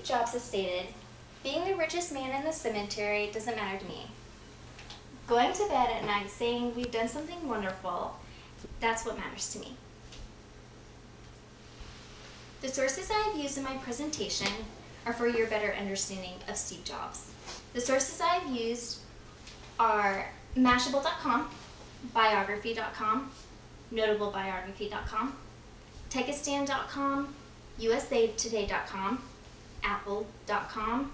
Steve Jobs has stated, being the richest man in the cemetery doesn't matter to me. Going to bed at night saying we've done something wonderful, that's what matters to me. The sources I have used in my presentation are for your better understanding of Steve Jobs. The sources I have used are Mashable.com, Biography.com, NotableBiography.com, Techistan.com, USAtoday.com, Apple.com,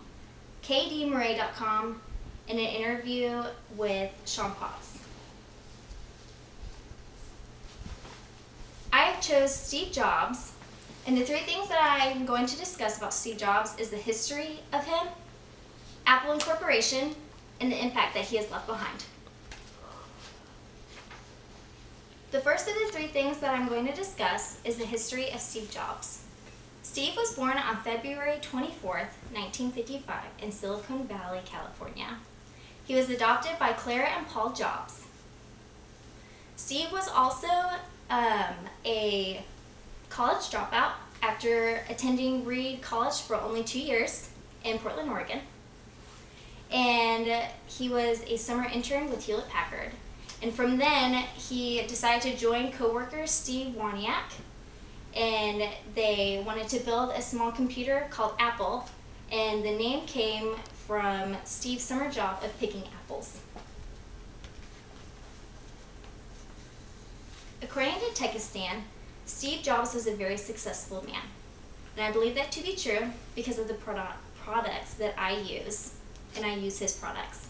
KDMurray.com, and an interview with Sean Potts. I chose Steve Jobs, and the three things that I'm going to discuss about Steve Jobs is the history of him, Apple Incorporation, and the impact that he has left behind. The first of the three things that I'm going to discuss is the history of Steve Jobs. Steve was born on February 24th, 1955 in Silicon Valley, California. He was adopted by Clara and Paul Jobs. Steve was also a college dropout after attending Reed College for only 2 years in Portland, Oregon. And he was a summer intern with Hewlett-Packard. And from then, he decided to join coworker Steve Wozniak, and they wanted to build a small computer called Apple, and the name came from Steve's summer job of picking apples. According to Techistan, Steve Jobs was a very successful man, and I believe that to be true because of the products that I use, and I use his products.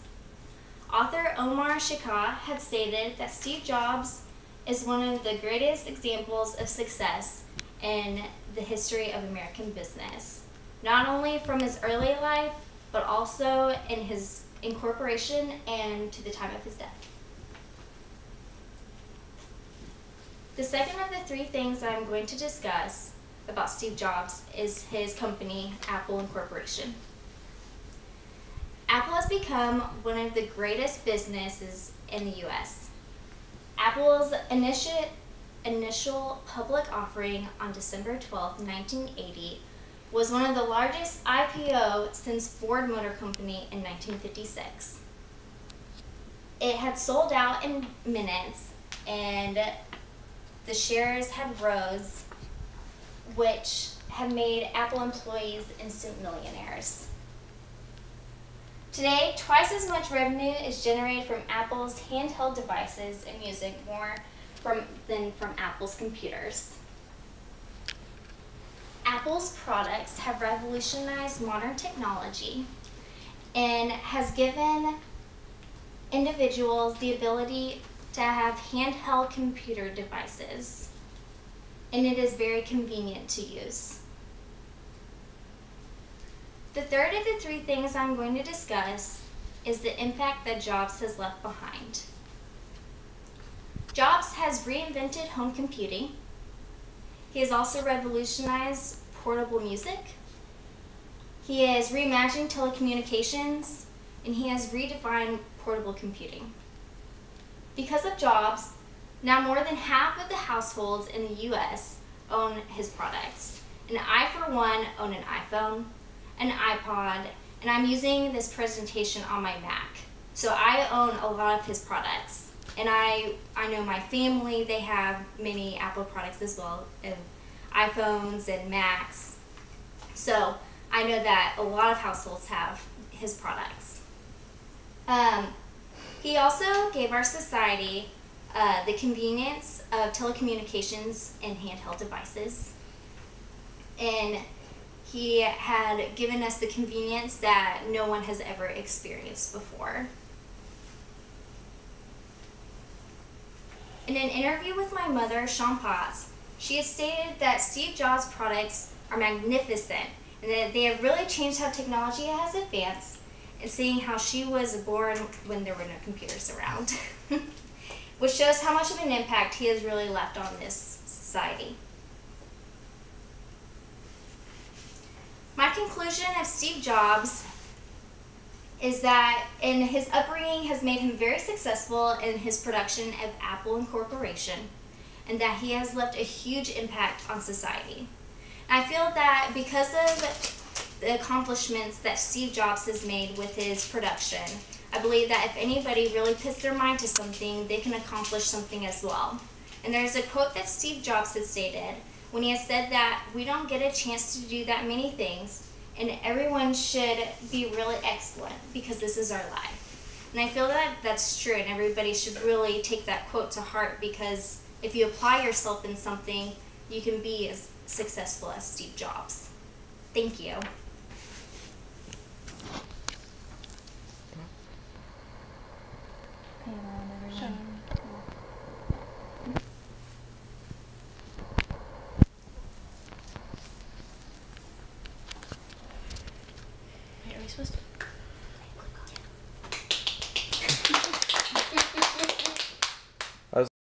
Author Omar Shikha had stated that Steve Jobs is one of the greatest examples of success in the history of American business, not only from his early life, but also in his incorporation and to the time of his death. The second of the three things that I'm going to discuss about Steve Jobs is his company, Apple Incorporation. Apple has become one of the greatest businesses in the US. Apple's initial public offering on December 12, 1980 was one of the largest IPO since Ford Motor Company in 1956. It had sold out in minutes, and the shares had rose, which have made Apple employees instant millionaires. Today, twice as much revenue is generated from Apple's handheld devices and music than from Apple's computers. Apple's products have revolutionized modern technology and has given individuals the ability to have handheld computer devices, and it is very convenient to use. The third of the three things I'm going to discuss is the impact that Jobs has left behind. Jobs has reinvented home computing. He has also revolutionized portable music. He has reimagined telecommunications, and he has redefined portable computing. Because of Jobs, now more than half of the households in the US own his products. And I, for one, own an iPhone, an iPod, and I'm using this presentation on my Mac. So I own a lot of his products. And I know my family, they have many Apple products as well, of iPhones and Macs. So I know that a lot of households have his products. He also gave our society the convenience of telecommunications and handheld devices. And he had given us the convenience that no one has ever experienced before. In an interview with my mother, Sean Potts, she has stated that Steve Jobs' products are magnificent and that they have really changed how technology has advanced, and seeing how she was born when there were no computers around, which shows how much of an impact he has really left on this society. My conclusion of Steve Jobs is that in his upbringing has made him very successful in his production of Apple Incorporation, and that he has left a huge impact on society. And I feel that because of the accomplishments that Steve Jobs has made with his production. I believe that if anybody really puts their mind to something, they can accomplish something as well. And there's a quote that Steve Jobs has stated when he has said that we don't get a chance to do that many things, and everyone should be really excellent because this is our life. And I feel that that's true, and everybody should really take that quote to heart, because if you apply yourself in something, you can be as successful as Steve Jobs. Thank you. Wait, are we supposed to?